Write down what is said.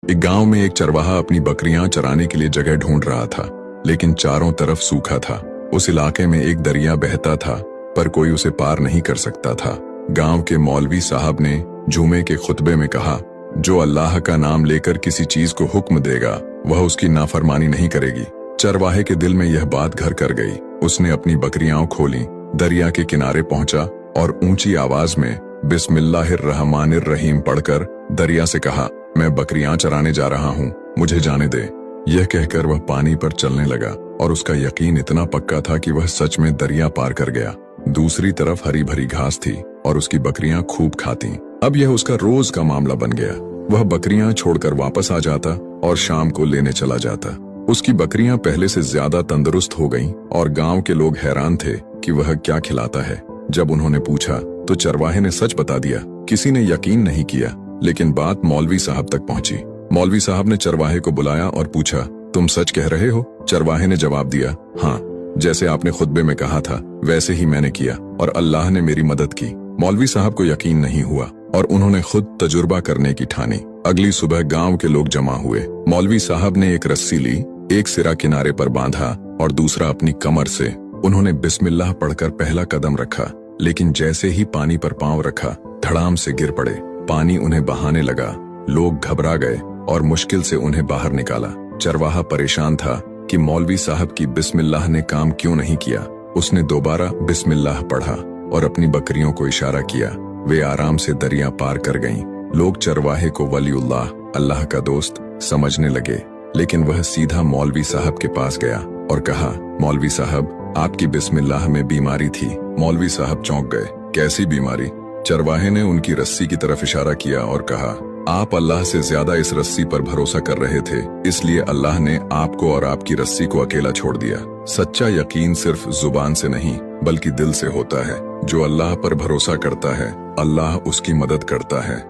एक गांव में एक चरवाहा अपनी बकरियां चराने के लिए जगह ढूंढ रहा था, लेकिन चारों तरफ सूखा था। उस इलाके में एक दरिया बहता था, पर कोई उसे पार नहीं कर सकता था। गांव के मौलवी साहब ने जुमे के खुतबे में कहा, जो अल्लाह का नाम लेकर किसी चीज को हुक्म देगा वह उसकी नाफरमानी नहीं करेगी। चरवाहे के दिल में यह बात घर कर गई। उसने अपनी बकरियां खोली, दरिया के किनारे पहुंचा और ऊंची आवाज में बिस्मिल्लाहिर्रहमानिर्रहीम पढ़कर दरिया से कहा, मैं बकरियां चराने जा रहा हूँ, मुझे जाने दे। यह कहकर वह पानी पर चलने लगा और उसका यकीन इतना पक्का था कि वह सच में दरिया पार कर गया। दूसरी तरफ हरी भरी घास थी और उसकी बकरियां खूब खाती। अब यह उसका रोज का मामला बन गया। वह बकरियां छोड़कर वापस आ जाता और शाम को लेने चला जाता। उसकी बकरियां पहले से ज्यादा तंदुरुस्त हो गईं और गांव के लोग हैरान थे कि वह क्या खिलाता है। जब उन्होंने पूछा तो चरवाहे ने सच बता दिया। किसी ने यकीन नहीं किया, लेकिन बात मौलवी साहब तक पहुंची। मौलवी साहब ने चरवाहे को बुलाया और पूछा, तुम सच कह रहे हो? चरवाहे ने जवाब दिया, हाँ, जैसे आपने खुतबे में कहा था वैसे ही मैंने किया और अल्लाह ने मेरी मदद की। मौलवी साहब को यकीन नहीं हुआ और उन्होंने खुद तजुर्बा करने की ठानी। अगली सुबह गांव के लोग जमा हुए। मौलवी साहब ने एक रस्सी ली, एक सिरा किनारे पर बांधा और दूसरा अपनी कमर से। उन्होंने बिस्मिल्लाह पढ़कर पहला कदम रखा, लेकिन जैसे ही पानी पर पांव रखा, धड़ाम से गिर पड़े। पानी उन्हें बहाने लगा। लोग घबरा गए और मुश्किल से उन्हें बाहर निकाला। चरवाहा परेशान था कि मौलवी साहब की बिस्मिल्लाह ने काम क्यों नहीं किया। उसने दोबारा बिस्मिल्लाह पढ़ा और अपनी बकरियों को इशारा किया। वे आराम से दरिया पार कर गईं। लोग चरवाहे को वलीउल्लाह, अल्लाह का दोस्त, समझने लगे, लेकिन वह सीधा मौलवी साहब के पास गया और कहा, मौलवी साहब, आपकी बिस्मिल्लाह में बीमारी थी। मौलवी साहब चौंक गए। कैसी बीमारी? चरवाहे ने उनकी रस्सी की तरफ इशारा किया और कहा, आप अल्लाह से ज्यादा इस रस्सी पर भरोसा कर रहे थे, इसलिए अल्लाह ने आपको और आपकी रस्सी को अकेला छोड़ दिया। सच्चा यकीन सिर्फ जुबान से नहीं बल्कि दिल से होता है। जो अल्लाह पर भरोसा करता है, अल्लाह उसकी मदद करता है।